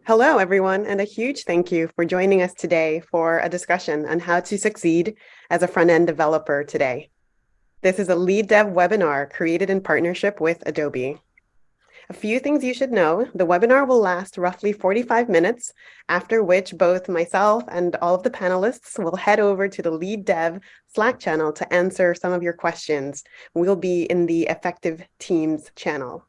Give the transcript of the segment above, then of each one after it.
Hello, everyone, and a huge thank you for joining us today for a discussion on how to succeed as a front-end developer today. This is a LeadDev webinar created in partnership with Adobe. A few things you should know. The webinar will last roughly 45 minutes, after which both myself and all of the panelists will head over to the LeadDev Slack channel to answer some of your questions. We'll be in the Effective Teams channel.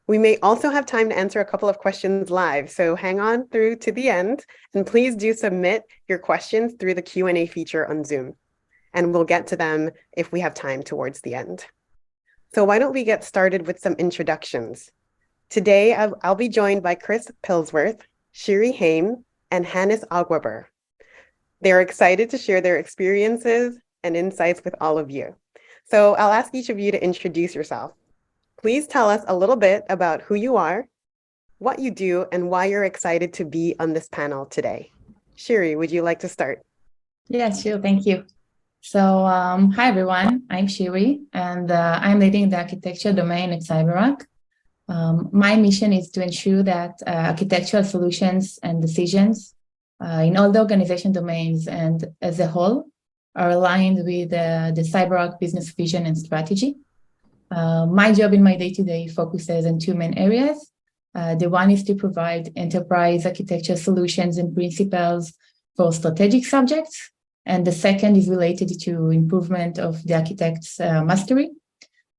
We may also have time to answer a couple of questions live, so hang on through to the end, and please do submit your questions through the Q&A feature on Zoom, and we'll get to them if we have time towards the end. So why don't we get started with some introductions? Today, I'll be joined by Chris Pillsworth, Shiri Haim, and Hannes Aguaber. They're excited to share their experiences and insights with all of you. So I'll ask each of you to introduce yourself. Please tell us a little bit about who you are, what you do, and why you're excited to be on this panel today. Shiri, would you like to start? Yeah, sure. Thank you. So, hi, everyone. I'm Shiri, and I'm leading the architecture domain at CyberArk. My mission is to ensure that architectural solutions and decisions in all the organization domains and as a whole are aligned with the CyberArk business vision and strategy. My job in my day-to-day focuses on two main areas. The one is to provide enterprise architecture solutions and principles for strategic subjects. And the second is related to improvement of the architect's mastery.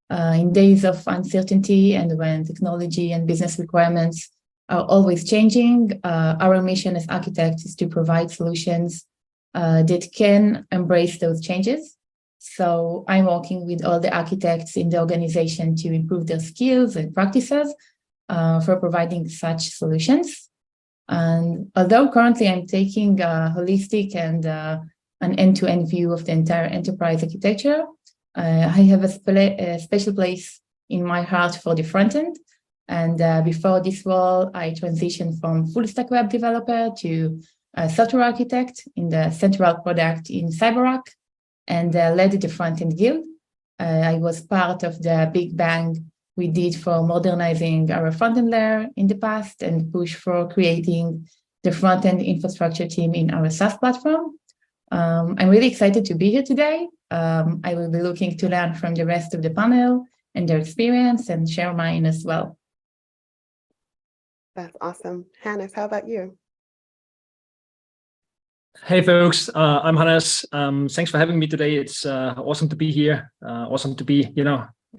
In days of uncertainty and when technology and business requirements are always changing, our mission as architects is to provide solutions that can embrace those changes. So I'm working with all the architects in the organization to improve their skills and practices for providing such solutions. And although currently I'm taking a holistic and an end-to-end view of the entire enterprise architecture, I have a special place in my heart for the front end. And before this role, I transitioned from full-stack web developer to a software architect in the central product in CyberArk, and led the front-end guild. I was part of the big bang we did for modernizing our front-end layer in the past and push for creating the front-end infrastructure team in our SaaS platform. I'm really excited to be here today. I will be looking to learn from the rest of the panel and their experience and share mine as well. That's awesome. Hannes, how about you? Hey folks, I'm Hannes. Thanks for having me today. It's awesome to be here. Awesome to be,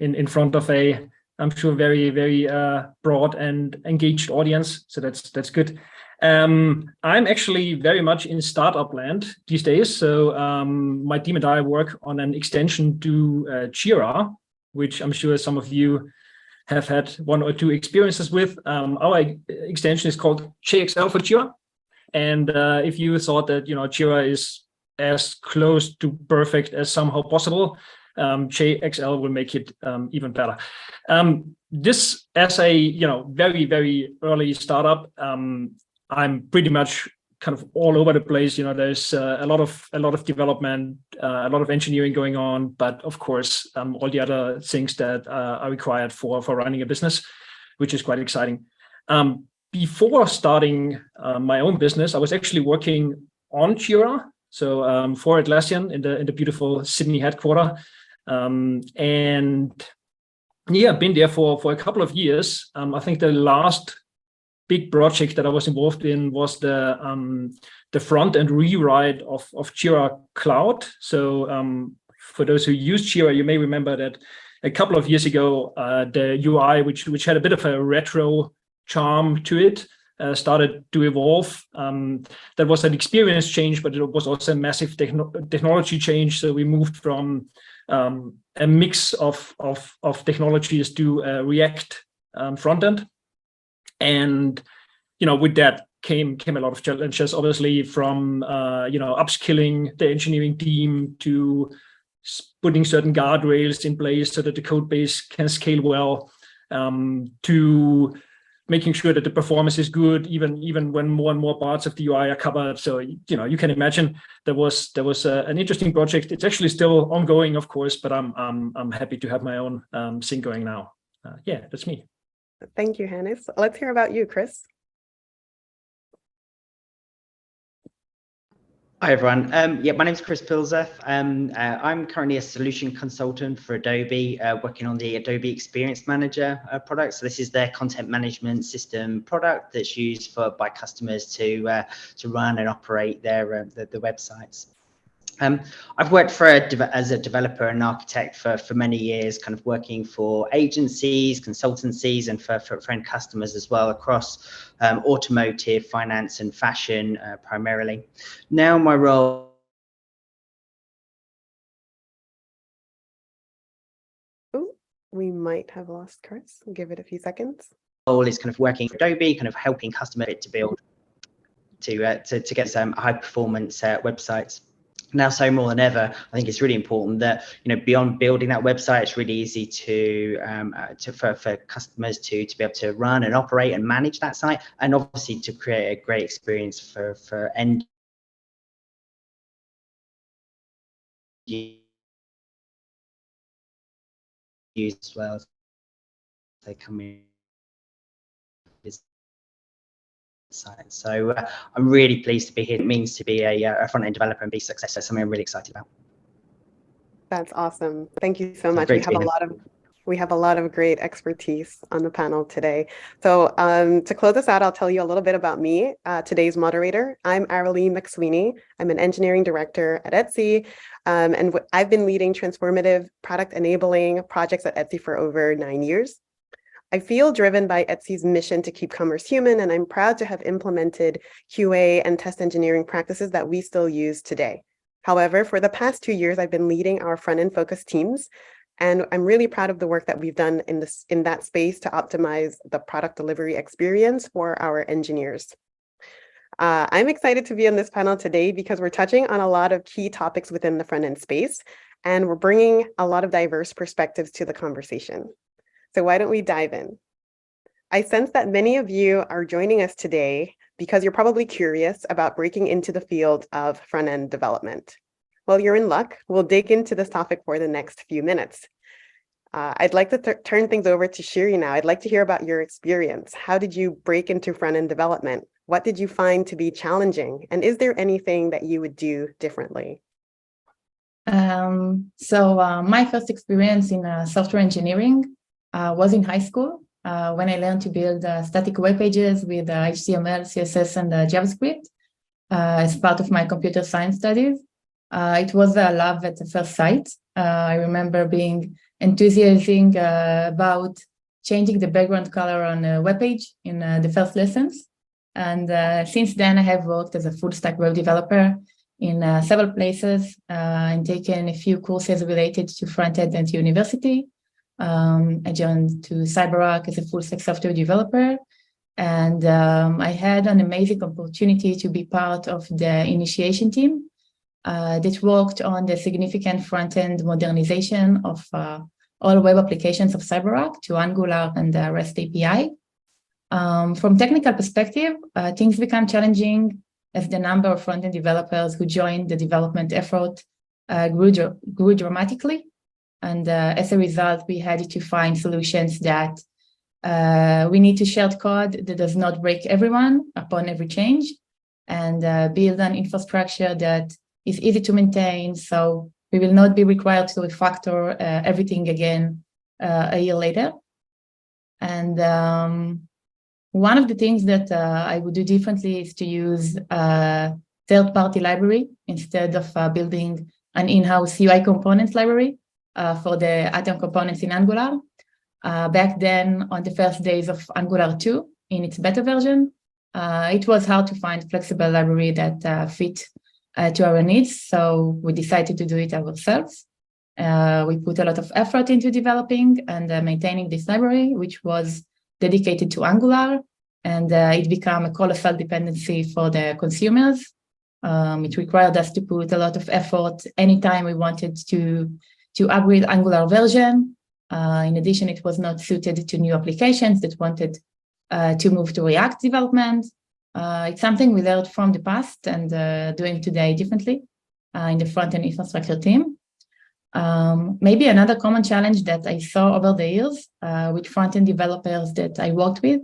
in front of a, I'm sure, very, very broad and engaged audience. So that's good. I'm actually very much in startup land these days. So my team and I work on an extension to Jira, which I'm sure some of you have had one or two experiences with. Our extension is called JXL for Jira. And if you thought that Jira is as close to perfect as somehow possible, JXL will make it even better. This, as a very, very early startup, I'm pretty much kind of all over the place. There's a lot of development, a lot of engineering going on, but of course all the other things that are required for running a business, which is quite exciting. Before starting my own business, I was actually working on Jira, so for Atlassian in the beautiful Sydney headquarters, and yeah, been there for a couple of years. I think the last big project that I was involved in was the front end rewrite of Jira Cloud. So for those who use Jira, you may remember that a couple of years ago, the UI, which had a bit of a retro charm to it, started to evolve. That was an experience change, but it was also a massive technology change. So we moved from a mix of technologies to React front end, and with that came a lot of challenges. Obviously, from upskilling the engineering team to putting certain guardrails in place so that the code base can scale well, to making sure that the performance is good, even when more and more parts of the UI are covered. So you can imagine there was an interesting project. It's actually still ongoing, of course, but I'm happy to have my own thing going now. Yeah, that's me. Thank you, Hannes. Let's hear about you, Chris. Hi everyone. Yeah, my name is Chris Pilzer. I'm currently a solution consultant for Adobe, working on the Adobe Experience Manager product. So this is their content management system product that's used by customers to run and operate their the websites. I've worked as a developer and architect for many years, kind of working for agencies, consultancies, and for end customers as well across automotive, finance, and fashion primarily. Now my role We might have lost Chris. I'll give it a few seconds. is kind of working for Adobe, kind of helping customers to build to get some high performance websites. Now, so more than ever, I think it's really important that, you know, beyond building that website, it's really easy for customers to be able to run and operate and manage that site, and obviously to create a great experience for end users as well as they come in. Site. So I'm really pleased to be here. It means to be a front-end developer and be successful. Something I'm really excited about. That's awesome. Thank you so much. Great We have a lot of great expertise on the panel today. So to close us out, I'll tell you a little bit about me, today's moderator. I'm Aralee McSweeney. I'm an engineering director at Etsy, and I've been leading transformative product enabling projects at Etsy for over 9 years. I feel driven by Etsy's mission to keep commerce human, and I'm proud to have implemented QA and test engineering practices that we still use today. However, for the past 2 years, I've been leading our front-end focused teams, and I'm really proud of the work that we've done in that space to optimize the product delivery experience for our engineers. I'm excited to be on this panel today because we're touching on a lot of key topics within the front-end space, and we're bringing a lot of diverse perspectives to the conversation. So why don't we dive in? I sense that many of you are joining us today because you're probably curious about breaking into the field of front-end development. Well, you're in luck. We'll dig into this topic for the next few minutes. I'd like to turn things over to Shiri now. I'd like to hear about your experience. How did you break into front-end development? What did you find to be challenging? And is there anything that you would do differently? My first experience in software engineering was in high school when I learned to build static web pages with HTML, CSS, and JavaScript as part of my computer science studies. It was a love at the first sight. I remember being enthusiastic about changing the background color on a web page in the first lessons. And since then, I have worked as a full stack web developer in several places and taken a few courses related to front-end at university. I joined to CyberArk as a full stack software developer, and I had an amazing opportunity to be part of the initiation team that worked on the significant front-end modernization of all web applications of CyberArk to Angular and the REST API. From technical perspective, things become challenging as the number of front-end developers who joined the development effort grew dramatically. And as a result, we had to find solutions that we need to share code that does not break everyone upon every change, and build an infrastructure that is easy to maintain, so we will not be required to refactor everything again a year later. And one of the things that I would do differently is to use a third-party library instead of building an in-house UI components library for the Atom components in Angular. Back then, on the first days of Angular 2 in its beta version, it was hard to find a flexible library that fit to our needs, so we decided to do it ourselves. We put a lot of effort into developing and maintaining this library, which was dedicated to Angular, and it became a colossal dependency for the consumers. It required us to put a lot of effort anytime we wanted to upgrade Angular version. In addition, it was not suited to new applications that wanted to move to React development. It's something we learned from the past and doing today differently in the front-end infrastructure team. Maybe another common challenge that I saw over the years with front-end developers that I worked with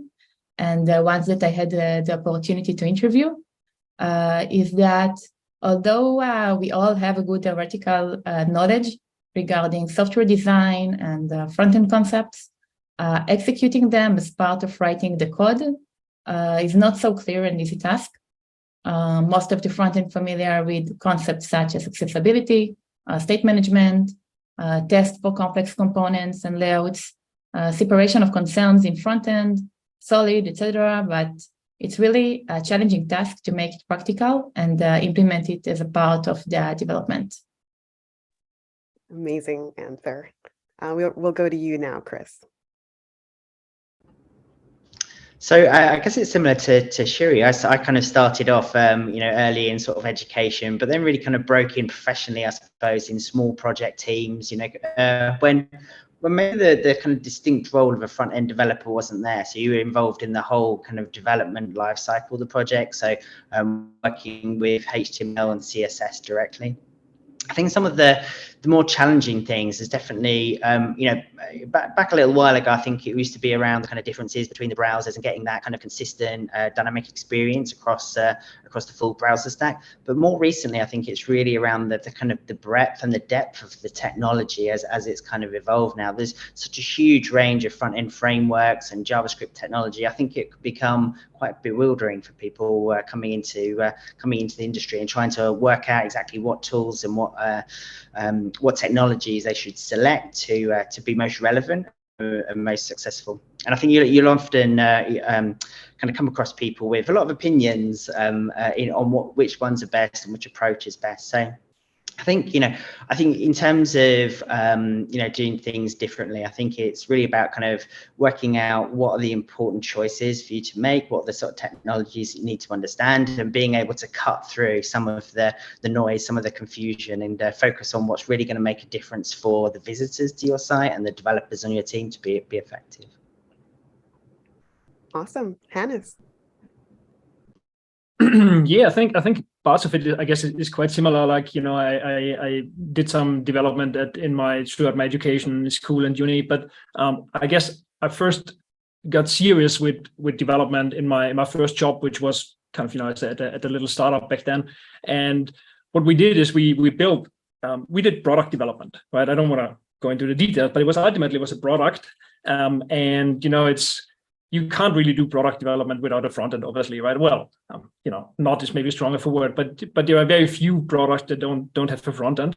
and the ones that I had the opportunity to interview is that Although we all have a good theoretical knowledge regarding software design and front-end concepts, executing them as part of writing the code is not so clear and easy task. Most of the front-end familiar with concepts such as accessibility, state management, test for complex components and layouts, separation of concerns in front-end, solid, etc. But it's really a challenging task to make it practical and implement it as a part of the development. Amazing answer. We'll go to you now, Chris. So I guess it's similar to Shiri. I kind of started off, early in sort of education, but then really kind of broke in professionally, I suppose, in small project teams. When maybe the kind of distinct role of a front end developer wasn't there, so you were involved in the whole kind of development life cycle of the project. So working with HTML and CSS directly. I think some of the more challenging things is definitely, back a little while ago, I think it used to be around the kind of differences between the browsers and getting that kind of consistent dynamic experience across the full browser stack. But more recently, I think it's really around the kind of the breadth and the depth of the technology as it's kind of evolved now. There's such a huge range of front-end frameworks and JavaScript technology. I think it could become quite bewildering for people coming into the industry and trying to work out exactly what tools and what technologies they should select to be most relevant and most successful. And I think you'll often kind of come across people with a lot of opinions on which ones are best and which approach is best. So I think in terms of doing things differently, I think it's really about kind of working out what are the important choices for you to make, what are the sort of technologies you need to understand, and being able to cut through some of the noise, some of the confusion, and focus on what's really going to make a difference for the visitors to your site and the developers on your team to be effective. Awesome. Hannes. Yeah, I think parts of it, I guess, is quite similar. Like, I did some development throughout my education, school and uni, but I guess I first got serious with development in my first job, which was kind of, I said at a little startup back then. And what we did is we did product development, right? I don't want to go into the details, but it was ultimately a product, and you can't really do product development without a front end, obviously, right? Well, not is maybe stronger for word, but there are very few products that don't have a front end.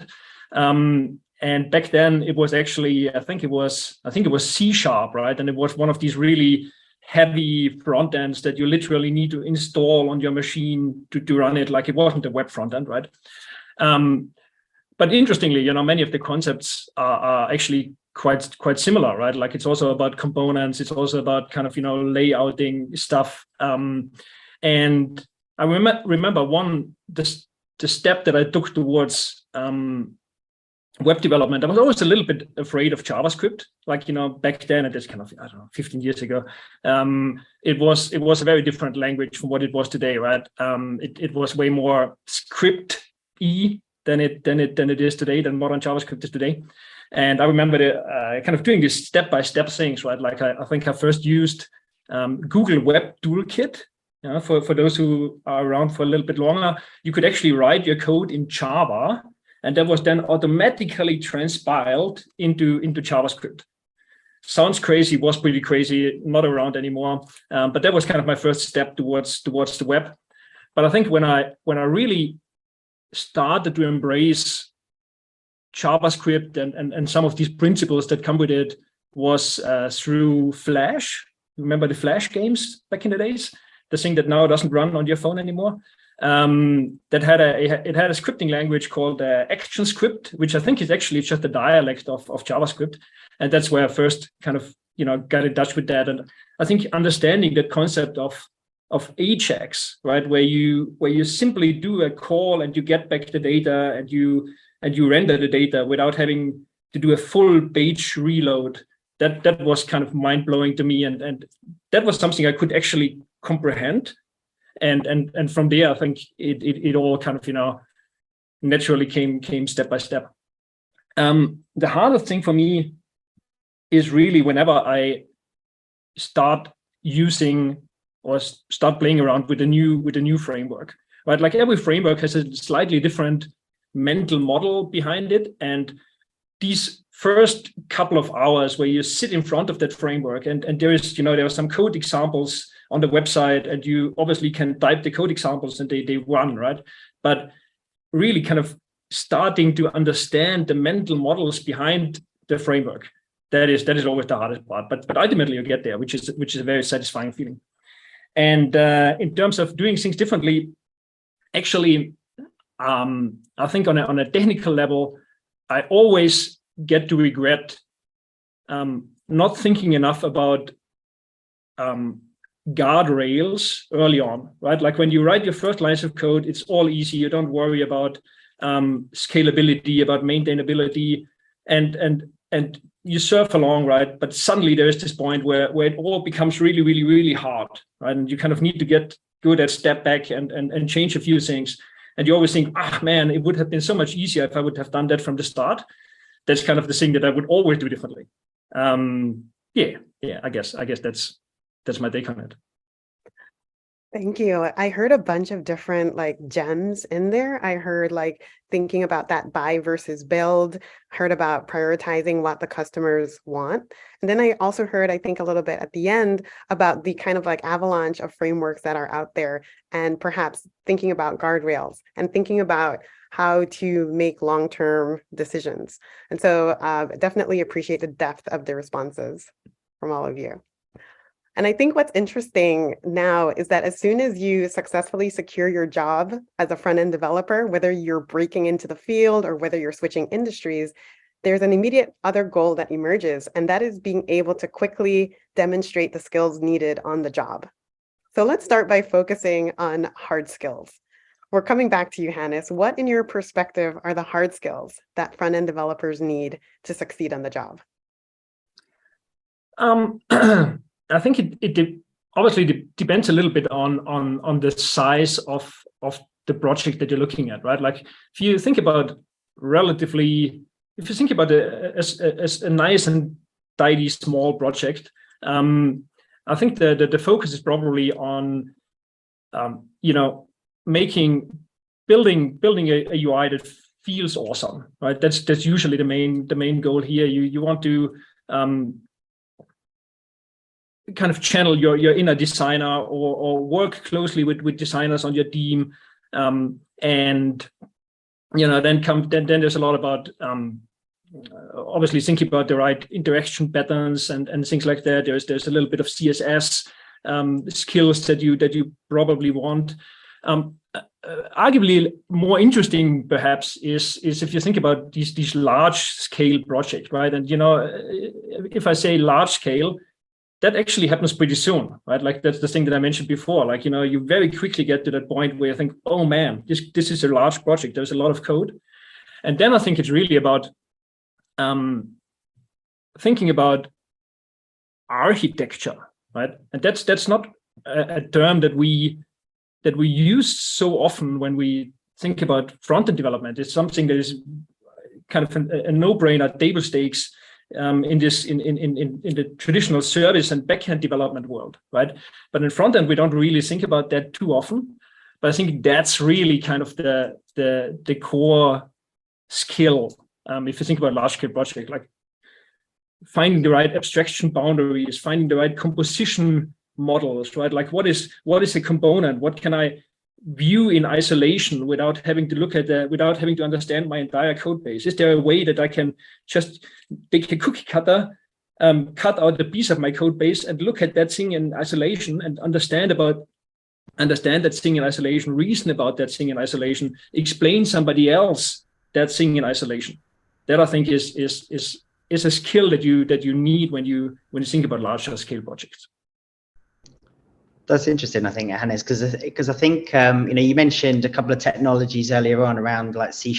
And back then it was actually, I think it was C#, right? And it was one of these really heavy front ends that you literally need to install on your machine to run it. Like, it wasn't a web front end, right? But interestingly, many of the concepts are actually quite similar, right? Like, it's also about components, it's also about kind of layouting stuff. And I remember the step that I took towards web development. I was always a little bit afraid of JavaScript. Like, back then, it is kind of, I don't know, 15 years ago, it was a very different language from what it was today, right? It was way more script-y than it is today, than modern JavaScript is today. And I remember kind of doing these step-by-step things, right? Like, I think I first used Google Web Toolkit. For those who are around for a little bit longer, you could actually write your code in Java, and that was then automatically transpiled into JavaScript. Sounds crazy, was pretty crazy, not around anymore. But that was kind of my first step towards the web. But I think when I really started to embrace JavaScript and some of these principles that come with it was through Flash. Remember the Flash games back in the days? The thing that now doesn't run on your phone anymore. That had a scripting language called ActionScript, which I think is actually just a dialect of JavaScript. And that's where I first kind of got in touch with that. And I think understanding that concept of Ajax, right, where you simply do a call and you get back the data and you render the data without having to do a full page reload. That was kind of mind-blowing to me, and that was something I could actually comprehend. And from there, I think it all kind of naturally came step by step. The hardest thing for me is really whenever I start using or start playing around with a new framework, right? Like every framework has a slightly different mental model behind it. And these first couple of hours where you sit in front of that framework and there are some code examples on the website, and you obviously can type the code examples and they run, right? But really kind of starting to understand the mental models behind the framework, that is always the hardest part. But ultimately you get there, which is a very satisfying feeling. And in terms of doing things differently, actually, I think on a technical level, I always get to regret not thinking enough about guardrails early on, right? Like when you write your first lines of code, it's all easy. You don't worry about scalability, about maintainability, and you surf along, right? But suddenly there is this point where it all becomes really, really, really hard, right? And you kind of need to get good at step back and change a few things. And you always think, man, it would have been so much easier if I would have done that from the start. That's kind of the thing that I would always do differently. I guess that's my take on it. Thank you. I heard a bunch of different gems in there. I heard thinking about that buy versus build, heard about prioritizing what the customers want. And then I also heard, I think a little bit at the end about the kind of avalanche of frameworks that are out there, and perhaps thinking about guardrails and thinking about how to make long-term decisions. And so definitely appreciate the depth of the responses from all of you. And I think what's interesting now is that as soon as you successfully secure your job as a front-end developer, whether you're breaking into the field or whether you're switching industries, there's an immediate other goal that emerges, and that is being able to quickly demonstrate the skills needed on the job. So let's start by focusing on hard skills. We're coming back to you, Hannes. What, in your perspective, are the hard skills that front-end developers need to succeed on the job? I think it obviously depends a little bit on the size of the project that you're looking at, right? Like if you think about as a nice and tidy small project, I think the focus is probably on building a UI that feels awesome, right? That's usually the main goal here. You want to kind of channel your inner designer or work closely with designers on your team, and then there's a lot about obviously thinking about the right interaction patterns and things like that. There's a little bit of CSS skills that you probably want. Arguably more interesting perhaps is if you think about these large scale projects, right? And if I say large scale, that actually happens pretty soon, right? Like that's the thing that I mentioned before. Like, you very quickly get to that point where you think, oh man, this is a large project. There's a lot of code. And then I think it's really about thinking about architecture, right? And that's not a term that we use so often when we think about front-end development. It's something that is kind of a no-brainer, table stakes in the traditional service and backend development world, right? But in front end, we don't really think about that too often. But I think that's really kind of the core skill. If you think about large scale project, like finding the right abstraction boundaries, finding the right composition models, right? Like what is a component? What can I view in isolation without having to understand my entire code base? Is there a way that I can just take a cookie cutter, cut out a piece of my code base and look at that thing in isolation and understand that thing in isolation, reason about that thing in isolation, explain somebody else that thing in isolation? That I think is a skill that you need when you think about larger scale projects. That's interesting, I think, Hannes, because I think you mentioned a couple of technologies earlier on around like C#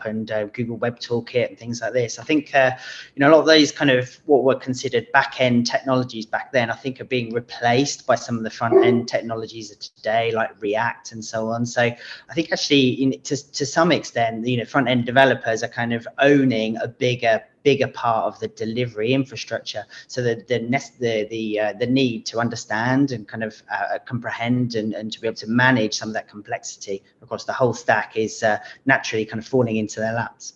and Google Web Toolkit and things like this. I think a lot of those kind of what were considered back-end technologies back then, I think, are being replaced by some of the front-end technologies of today, like React and so on. So I think actually, to some extent, front-end developers are kind of owning a bigger bigger part of the delivery infrastructure. So the need to understand and kind of comprehend and to be able to manage some of that complexity across the whole stack is naturally kind of falling into their laps.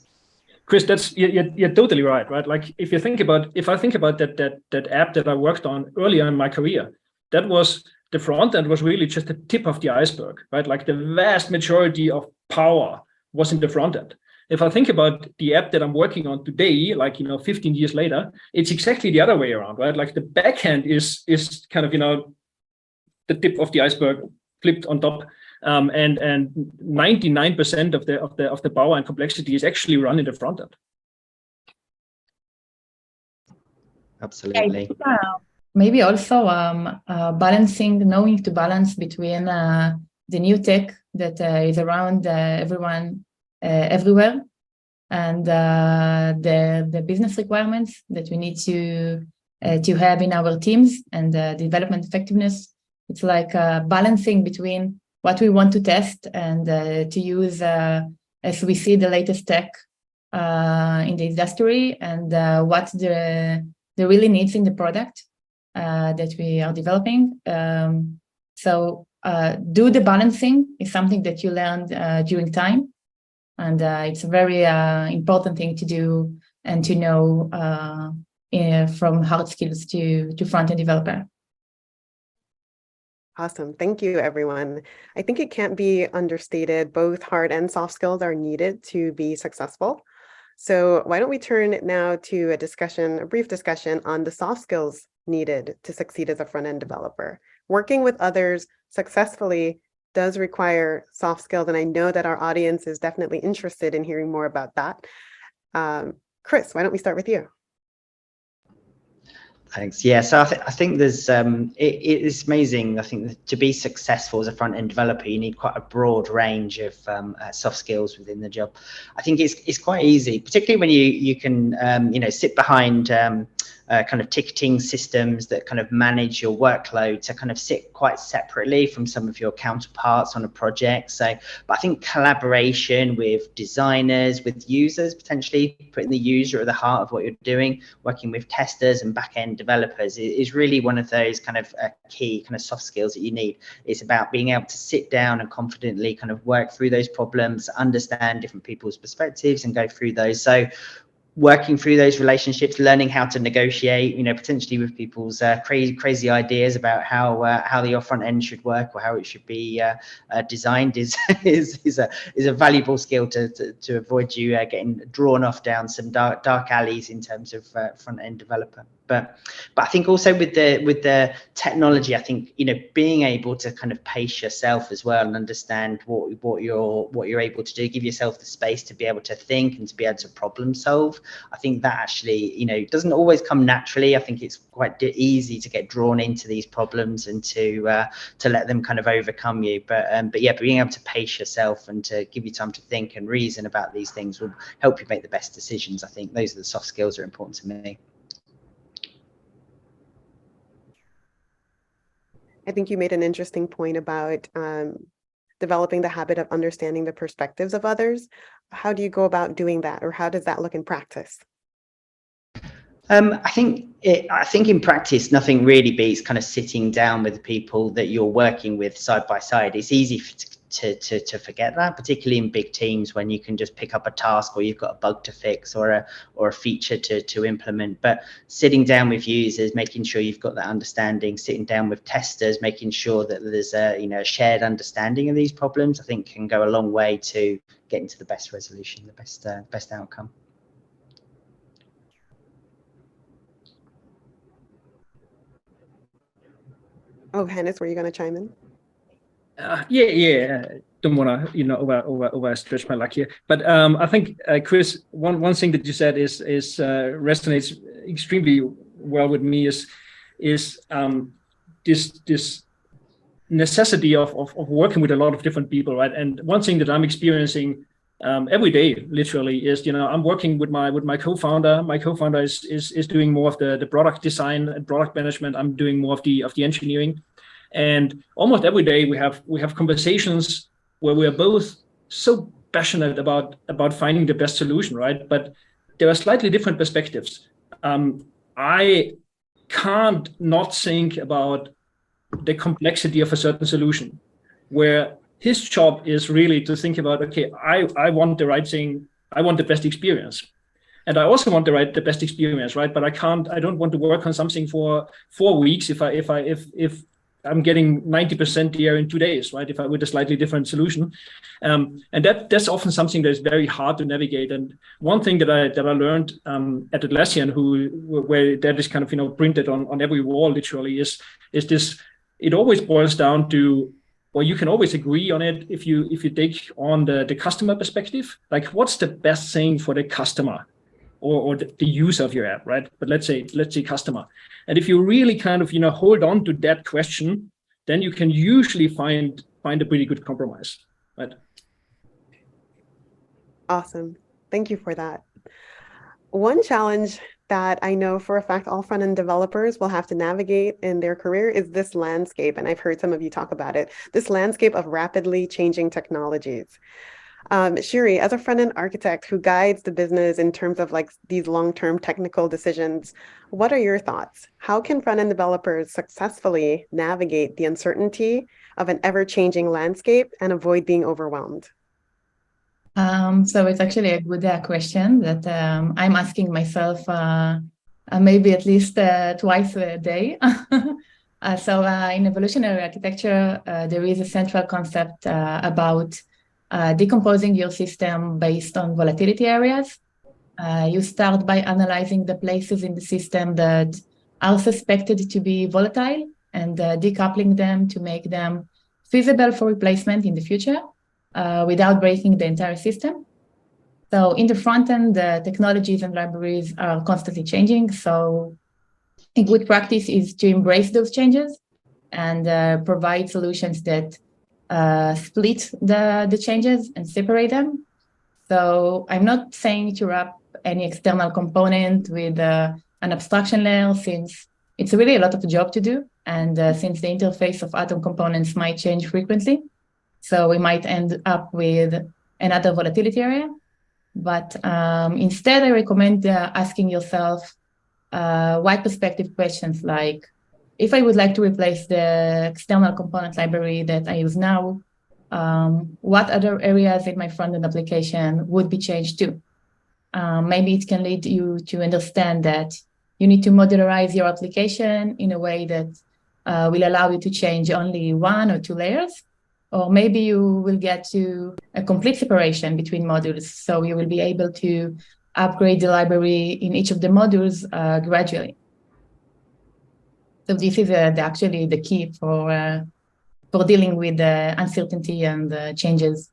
Chris, that's you're totally right. Like if I think about that app that I worked on earlier in my career, that was the front end was really just the tip of the iceberg, right? Like the vast majority of power was in the front end. If I think about the app that I'm working on today, like 15 years later, it's exactly the other way around, right? Like the back end is kind of the tip of the iceberg flipped on top. And 99% of the power and complexity is actually run in the front end. Absolutely. Maybe also knowing to balance between the new tech that is around everyone everywhere, and the business requirements that we need to have in our teams, and development effectiveness. It's like balancing between what we want to test and to use as we see the latest tech in the industry, and what the really needs in the product that we are developing. So do the balancing is something that you learned during time, and it's a very important thing to do and to know from hard skills to front-end developer. Awesome. Thank you, everyone. I think it can't be understated, both hard and soft skills are needed to be successful. So why don't we turn it now to a brief discussion on the soft skills needed to succeed as a front-end developer. Working with others successfully does require soft skills, and I know that our audience is definitely interested in hearing more about that. Chris, why don't we start with you? Thanks. Yeah, so I think there's it's amazing. I think to be successful as a front-end developer, you need quite a broad range of soft skills within the job. I think it's quite easy, particularly when you can sit behind kind of ticketing systems that kind of manage your workload, to kind of sit quite separately from some of your counterparts on a project. So, but I think collaboration with designers, with users, potentially putting the user at the heart of what you're doing, working with testers and back-end developers is really one of those kind of key kind of soft skills that you need. It's about being able to sit down and confidently kind of work through those problems, understand different people's perspectives and go through those. So working through those relationships, learning how to negotiate, potentially with people's crazy ideas about how your front end should work or how it should be designed is a valuable skill to avoid you getting drawn off down some dark alleys in terms of front end developer. But I think also with the technology, I think being able to kind of pace yourself as well and understand what you're able to do, give yourself the space to be able to think and to be able to problem solve. I think that actually doesn't always come naturally. I think it's quite easy to get drawn into these problems and to let them kind of overcome you. But yeah, being able to pace yourself and to give you time to think and reason about these things will help you make the best decisions. I think those are the soft skills that are important to me. I think you made an interesting point about developing the habit of understanding the perspectives of others. How do you go about doing that, or how does that look in practice? I think in practice, nothing really beats kind of sitting down with the people that you're working with side by side. It's easy to forget that, particularly in big teams when you can just pick up a task or you've got a bug to fix or a feature to implement. But sitting down with users, making sure you've got that understanding, sitting down with testers, making sure that there's a shared understanding of these problems, I think can go a long way to getting to the best resolution, the best outcome. Oh, Hannes, were you going to chime in? Yeah. Don't want to over stretch my luck here, but I think Chris, one thing that you said is resonates extremely well with me is this necessity of working with a lot of different people, right? And one thing that I'm experiencing every day, literally, is I'm working with my co-founder. My co-founder is doing more of the product design and product management. I'm doing more of the engineering. And almost every day we have conversations where we are both so passionate about finding the best solution, right? But there are slightly different perspectives. I can't not think about the complexity of a certain solution, where his job is really to think about, okay, I want the right thing, I want the best experience. And I also want the best experience, right? But I don't want to work on something for 4 weeks if I'm getting 90% there in 2 days, right? If I with a slightly different solution. And that's often something that is very hard to navigate. And one thing that I learned at Atlassian, where that is kind of printed on every wall literally, is this. It always boils down to, well, you can always agree on it if you take on the customer perspective, like what's the best thing for the customer or the user of your app, right? But let's say customer. And if you really kind of hold on to that question, then you can usually find a pretty good compromise, right? Awesome. Thank you for that. One challenge that I know for a fact all front-end developers will have to navigate in their career is this landscape, and I've heard some of you talk about it, this landscape of rapidly changing technologies. Shiri, as a front-end architect who guides the business in terms of like these long-term technical decisions, what are your thoughts? How can front-end developers successfully navigate the uncertainty of an ever-changing landscape and avoid being overwhelmed? So it's actually a good question that I'm asking myself maybe at least twice a day. So in evolutionary architecture, there is a central concept about decomposing your system based on volatility areas. You start by analyzing the places in the system that are suspected to be volatile and decoupling them to make them feasible for replacement in the future without breaking the entire system. So in the front end, the technologies and libraries are constantly changing. So a good practice is to embrace those changes and provide solutions that split the changes and separate them. So I'm not saying to wrap any external component with an abstraction layer, since it's really a lot of job to do. And since the interface of atom components might change frequently, so we might end up with another volatility area. But instead, I recommend asking yourself wide perspective questions like, if I would like to replace the external component library that I use now, what other areas in my front-end application would be changed to? Maybe it can lead you to understand that you need to modularize your application in a way that will allow you to change only 1 or 2 layers. Or maybe you will get to a complete separation between modules. So you will be able to upgrade the library in each of the modules gradually. So this is actually the key for dealing with the uncertainty and changes.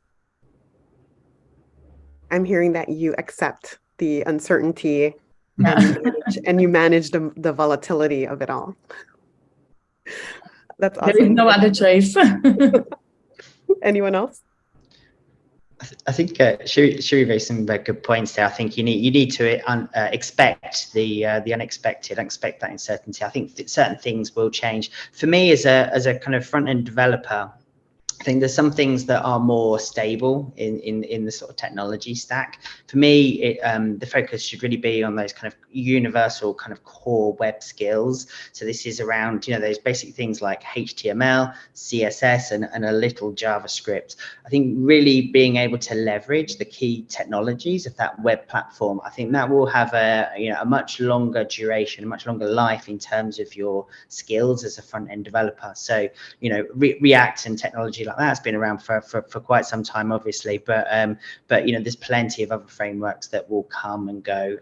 I'm hearing that you accept the uncertainty and you manage the volatility of it all. That's awesome. There is no other choice. Anyone else? I think Shiri raised some very good points there. I think you need to expect the unexpected, expect that uncertainty. I think certain things will change. For me, as a kind of front end developer, I think there's some things that are more stable in the sort of technology stack. For me, the focus should really be on those kind of universal kind of core web skills. So this is around, those basic things like HTML, CSS, and a little JavaScript. I think really being able to leverage the key technologies of that web platform, I think that will have a much longer duration, a much longer life in terms of your skills as a front end developer. So, React and technology like that's been around for quite some time, obviously, but there's plenty of other frameworks that will come and go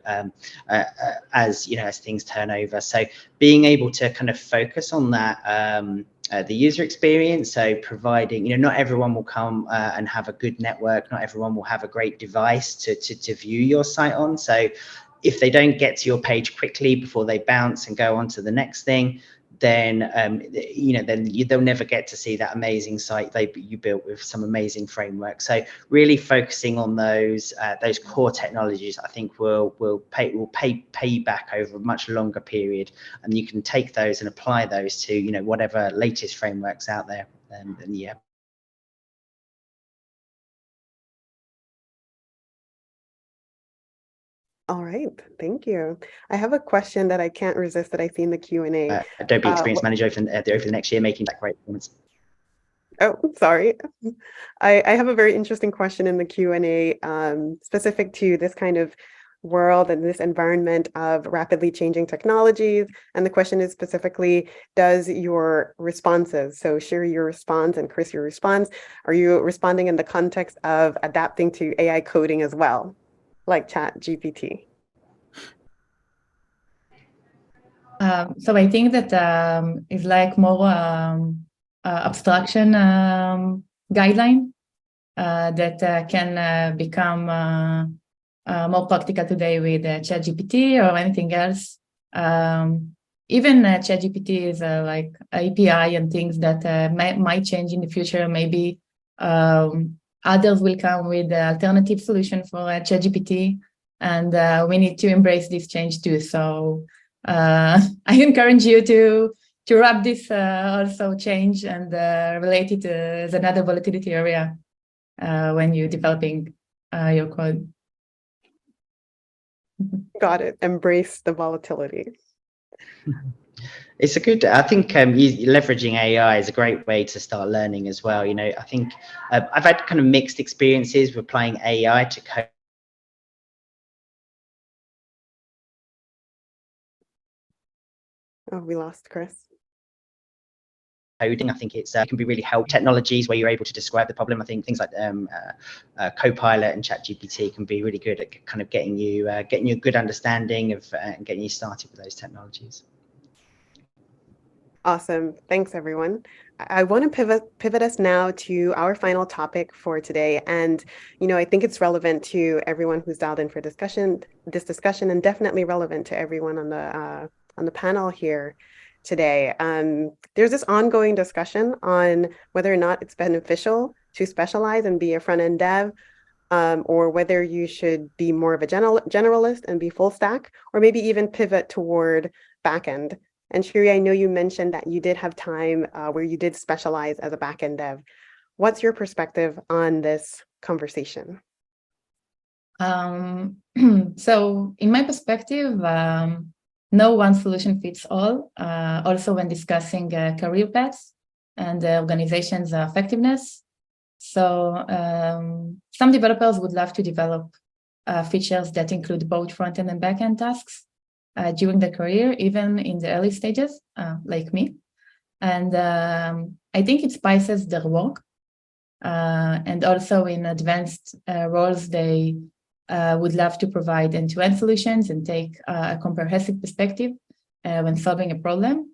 as things turn over. So being able to kind of focus on that, the user experience, so providing, not everyone will come and have a good network, not everyone will have a great device to view your site on. So if they don't get to your page quickly before they bounce and go on to the next thing, then they'll never get to see that amazing site you built with some amazing framework. So really focusing on those core technologies, I think will pay back over a much longer period, and you can take those and apply those to whatever latest frameworks out there. And yeah. All right, thank you. I have a question that I can't resist that I see in the Q&A. Adobe Experience Manager over the next year, making that great performance. Oh, sorry. I have a very interesting question in the Q&A specific to this kind of world and this environment of rapidly changing technologies. And the question is specifically, does your responses, so Shiri, your response, and Chris, your response, are you responding in the context of adapting to AI coding as well, like ChatGPT? So I think that it's like more abstraction guideline that can become more practical today with ChatGPT or anything else. Even ChatGPT is like API and things that might change in the future. Maybe others will come with an alternative solution for ChatGPT, and we need to embrace this change too. So I encourage you to wrap this also change and relate it as another volatility area when you're developing your code. Got it. Embrace the volatility. It's a good, I think leveraging AI is a great way to start learning as well. You know, I think I've had kind of mixed experiences with applying AI to code. Oh, we lost Chris. Coding, I think it's can be really helpful. Technologies where you're able to describe the problem. I think things like Copilot and ChatGPT can be really good at kind of getting you a good understanding of and getting you started with those technologies. Awesome. Thanks, everyone. I want to pivot us now to our final topic for today. And, you know, I think it's relevant to everyone who's dialed in for this discussion, and definitely relevant to everyone on the panel here today. There's this ongoing discussion on whether or not it's beneficial to specialize and be a front-end dev, or whether you should be more of a generalist and be full stack, or maybe even pivot toward backend. And Shiri, I know you mentioned that you did have time where you did specialize as a backend dev. What's your perspective on this conversation? So in my perspective, no one solution fits all. Also when discussing career paths and organization's effectiveness. So some developers would love to develop features that include both front-end and back-end tasks during their career, even in the early stages, like me. And I think it spices their work. And also in advanced roles, they would love to provide end-to-end solutions and take a comprehensive perspective when solving a problem.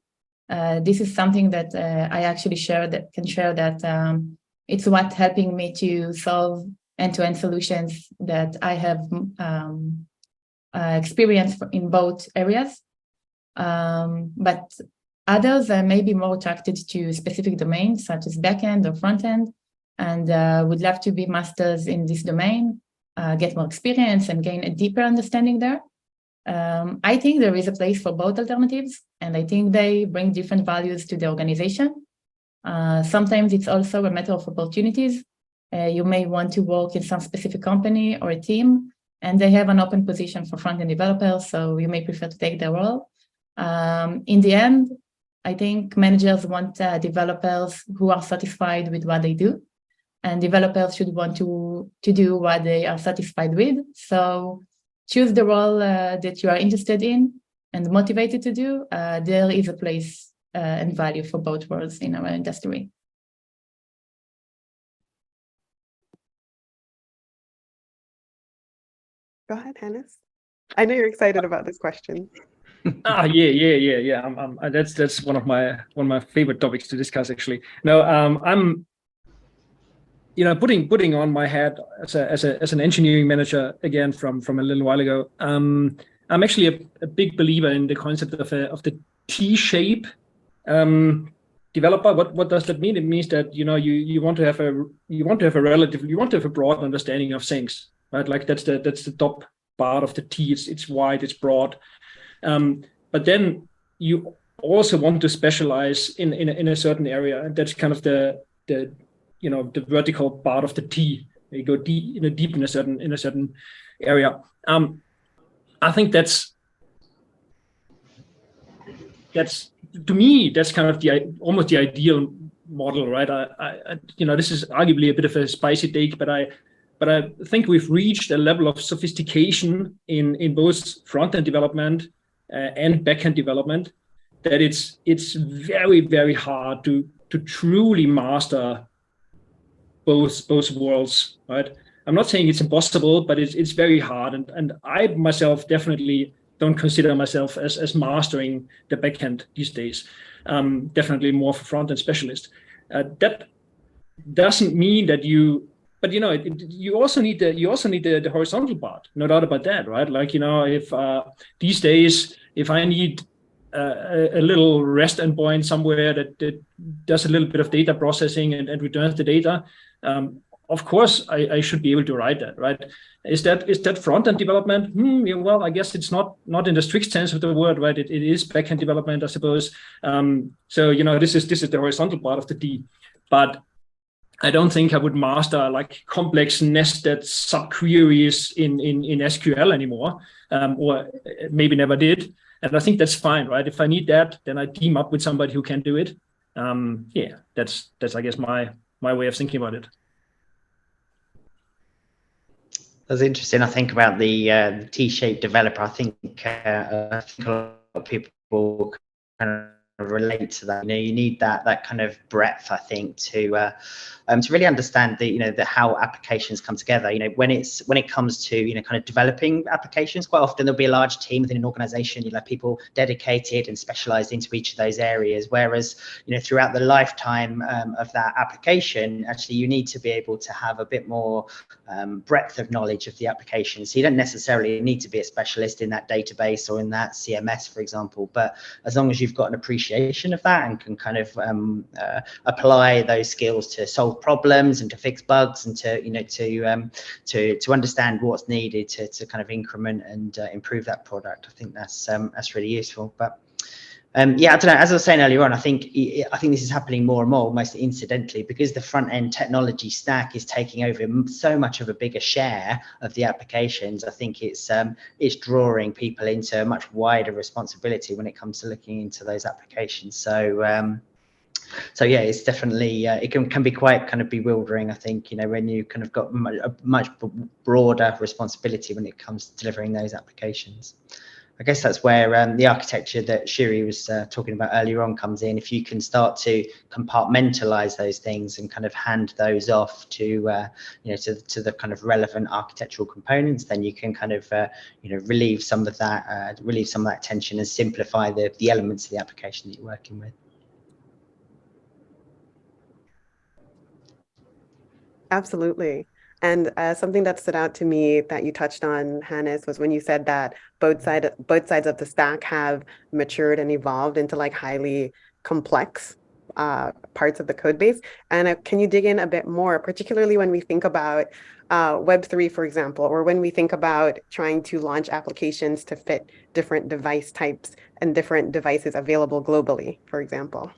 This is something that I actually can share that it's what helping me to solve end-to-end solutions that I have experience in both areas. But others may be more attracted to specific domains such as backend or frontend, and would love to be masters in this domain, get more experience and gain a deeper understanding there. I think there is a place for both alternatives, and I think they bring different values to the organization. Sometimes it's also a matter of opportunities. You may want to work in some specific company or a team, and they have an open position for front-end developers, so you may prefer to take their role. In the end, I think managers want developers who are satisfied with what they do, and developers should want to do what they are satisfied with. So choose the role that you are interested in and motivated to do. There is a place and value for both roles in our industry. Go ahead, Hannes. I know you're excited about this question. Yeah. That's one of my favorite topics to discuss, actually. No, I'm putting on my hat as an engineering manager again from a little while ago. I'm actually a big believer in the concept of the T-shape developer. What does that mean? It means that you want to have a broad understanding of things, right? Like that's the top part of the T. It's wide, it's broad, but then you also want to specialize in a certain area, and that's kind of the vertical part of the T. You go deep in a certain area. I think that's to me, that's kind of almost the ideal model, right? This is arguably a bit of a spicy take, but I think we've reached a level of sophistication in both front-end development and back-end development that it's very, very hard to truly master both worlds, right? I'm not saying it's impossible, but it's very hard, and I myself definitely don't consider myself as mastering the backend these days. Definitely more of a front-end specialist. That doesn't mean that but you also need the horizontal part, no doubt about that, right? Like, if these days, if I need a little REST endpoint somewhere that does a little bit of data processing and returns the data, of course I should be able to write that, right? Is that front-end development? Yeah, well, I guess it's not in the strict sense of the word, right? It is back-end development, I suppose. So this is the horizontal part of the D, but I don't think I would master like complex nested subqueries in SQL anymore, or maybe never did. And I think that's fine, right? If I need that, then I team up with somebody who can do it. Yeah, that's I guess my way of thinking about it. That's interesting. I think about the T-shaped developer. I think a lot of people kind of relate to that. You need that kind of breadth, I think, to really understand the how applications come together. When it comes to kind of developing applications, quite often there'll be a large team within an organization. You'll have people dedicated and specialized into each of those areas. Whereas throughout the lifetime of that application, actually you need to be able to have a bit more breadth of knowledge of the application. So you don't necessarily need to be a specialist in that database or in that CMS, for example. But as long as you've got an appreciation of that and can kind of apply those skills to solve problems and to fix bugs and to understand what's needed to kind of increment and improve that product, I think that's really useful. But yeah, I don't know. As I was saying earlier on, I think this is happening more and more, almost incidentally, because the front end technology stack is taking over so much of a bigger share of the applications. I think it's drawing people into a much wider responsibility when it comes to looking into those applications. So yeah, it's definitely it can be quite kind of bewildering, I think, when you kind of got a much broader responsibility when it comes to delivering those applications. I guess that's where the architecture that Shiri was talking about earlier on comes in. If you can start to compartmentalize those things and kind of hand those off to the kind of relevant architectural components, then you can kind of relieve some of that tension and simplify the elements of the application that you're working with. Absolutely. And something that stood out to me that you touched on, Hannes, was when you said that both sides of the stack have matured and evolved into like highly complex parts of the code base. And can you dig in a bit more, particularly when we think about Web3, for example, or when we think about trying to launch applications to fit different device types and different devices available globally, for example?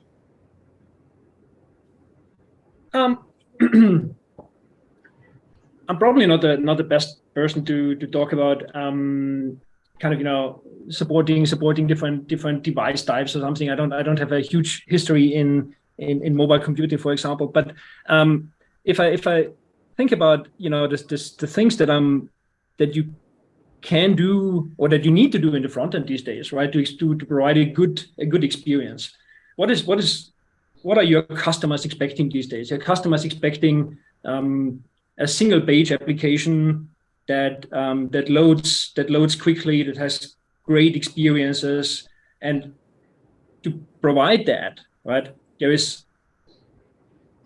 I'm probably not the best person to talk about kind of supporting different device types or something. I don't have a huge history in mobile computing, for example. But if I think about the things that you can do or that you need to do in the front end these days, right, to provide a good experience. What are your customers expecting these days? Your customers expecting a single page application that loads quickly, that has great experiences, and to provide that, right? There's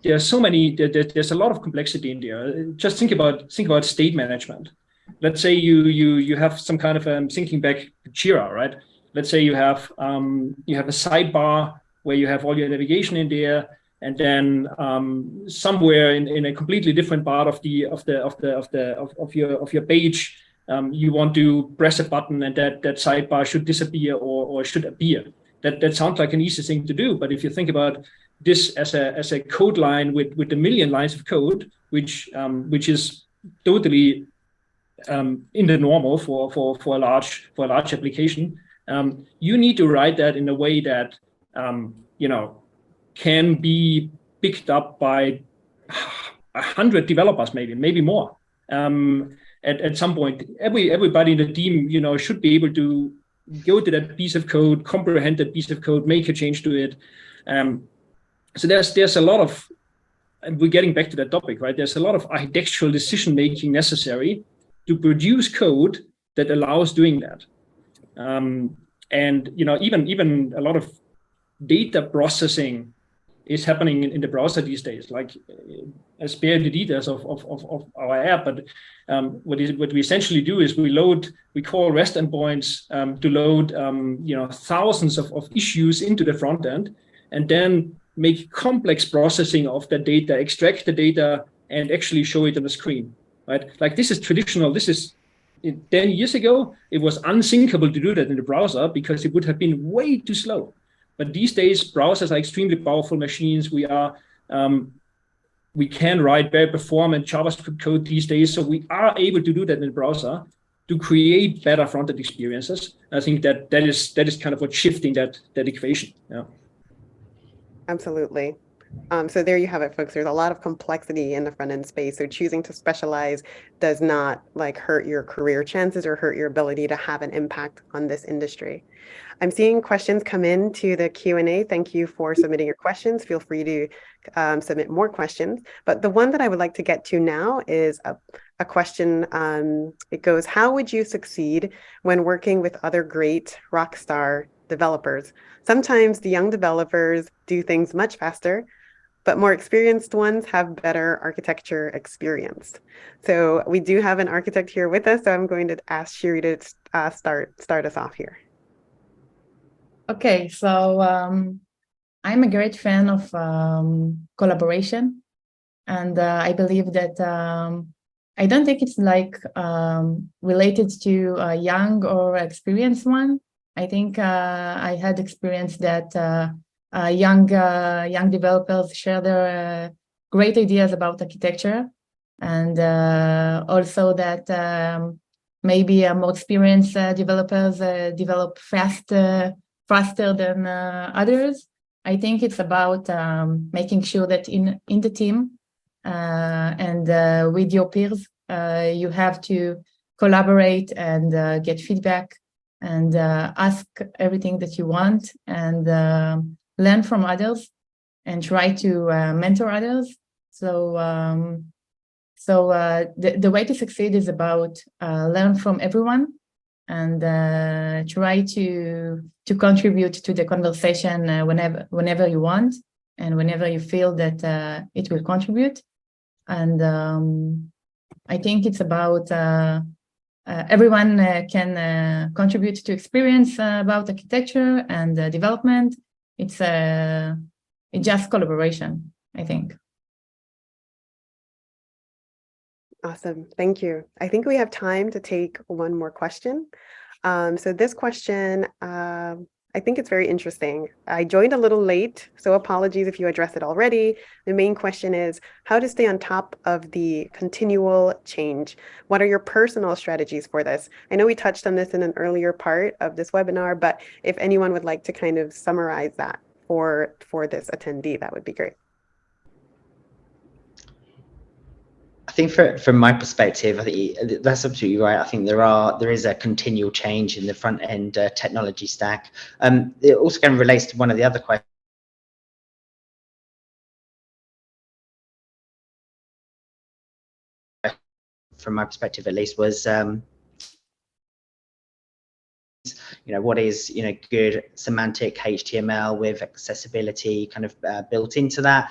a lot of complexity in there. Just think about state management. Let's say you have some kind of thinking back to Jira, right? Let's say you have a sidebar where you have all your navigation in there. And then somewhere in a completely different part of your page, you want to press a button and that sidebar should disappear or should appear. That sounds like an easy thing to do, but if you think about this as a code line with a million lines of code, which is totally in the normal for a large application. You need to write that in a way that can be picked up by 100 developers, maybe more. At some point, everybody in the team, should be able to go to that piece of code, comprehend that piece of code, make a change to it. So there's a lot of, and we're getting back to that topic, right? There's a lot of architectural decision making necessary to produce code that allows doing that. And even a lot of data processing is happening in the browser these days, like spare the details of our app. But what we essentially do is we call REST endpoints to load thousands of issues into the front end, and then make complex processing of the data, extract the data, and actually show it on the screen, right? Like this is traditional. This is 10 years ago, it was unthinkable to do that in the browser because it would have been way too slow. But these days, browsers are extremely powerful machines. We can write very performant JavaScript code these days, so we are able to do that in the browser to create better front-end experiences. I think that is kind of what's shifting that equation. Yeah. Absolutely. So there you have it, folks. There's a lot of complexity in the front end space. So choosing to specialize does not hurt your career chances or hurt your ability to have an impact on this industry. I'm seeing questions come in to the Q&A. Thank you for submitting your questions. Feel free to submit more questions. But the one that I would like to get to now is a question. It goes, how would you succeed when working with other great rock star developers? Sometimes the young developers do things much faster, but more experienced ones have better architecture experience. So we do have an architect here with us, so I'm going to ask Shiri to start us off here. Okay, so I'm a great fan of collaboration, and I believe that I don't think it's related to a young or experienced one. I think I had experience that young developers share their great ideas about architecture, and also that maybe more experienced developers develop faster than others. I think it's about making sure that in the team and with your peers, you have to collaborate and get feedback and ask everything that you want and learn from others and try to mentor others. So the way to succeed is about learn from everyone and try to contribute to the conversation whenever you want and whenever you feel that it will contribute. And I think it's about everyone can contribute to experience about architecture and development. It's just collaboration, I think. Awesome. Thank you. I think we have time to take one more question. So this question, I think it's very interesting. I joined a little late, so apologies if you addressed it already. The main question is how to stay on top of the continual change. What are your personal strategies for this? I know we touched on this in an earlier part of this webinar, but if anyone would like to kind of summarize that for this attendee, that would be great. I think from my perspective, I think that's absolutely right. I think there is a continual change in the front end technology stack. It also kind of relates to one of the other questions. From my perspective, at least, was what is good semantic HTML with accessibility kind of built into that,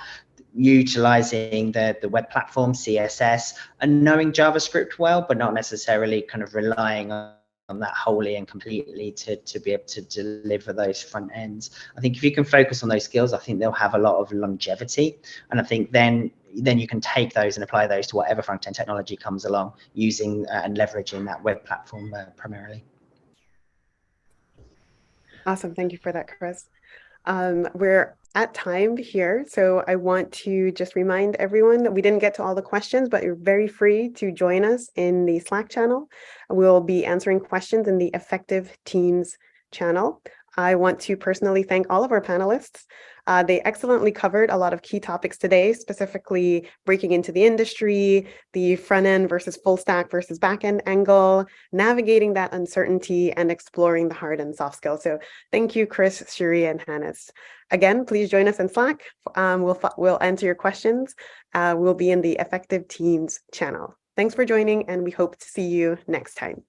utilizing the web platform CSS and knowing JavaScript well, but not necessarily kind of relying on that wholly and completely to be able to deliver those front ends. I think if you can focus on those skills, I think they'll have a lot of longevity, and I think then you can take those and apply those to whatever front end technology comes along, using and leveraging that web platform primarily. Awesome. Thank you for that, Chris. We're at time here, so I want to just remind everyone that we didn't get to all the questions, but you're very free to join us in the Slack channel. We'll be answering questions in the Effective Teams channel. I want to personally thank all of our panelists. They excellently covered a lot of key topics today, specifically breaking into the industry, the front end versus full stack versus back end angle, navigating that uncertainty, and exploring the hard and soft skills. So thank you, Chris, Shuri, and Hannes. Again, please join us in Slack. We'll answer your questions. We'll be in the Effective Teams channel. Thanks for joining, and we hope to see you next time.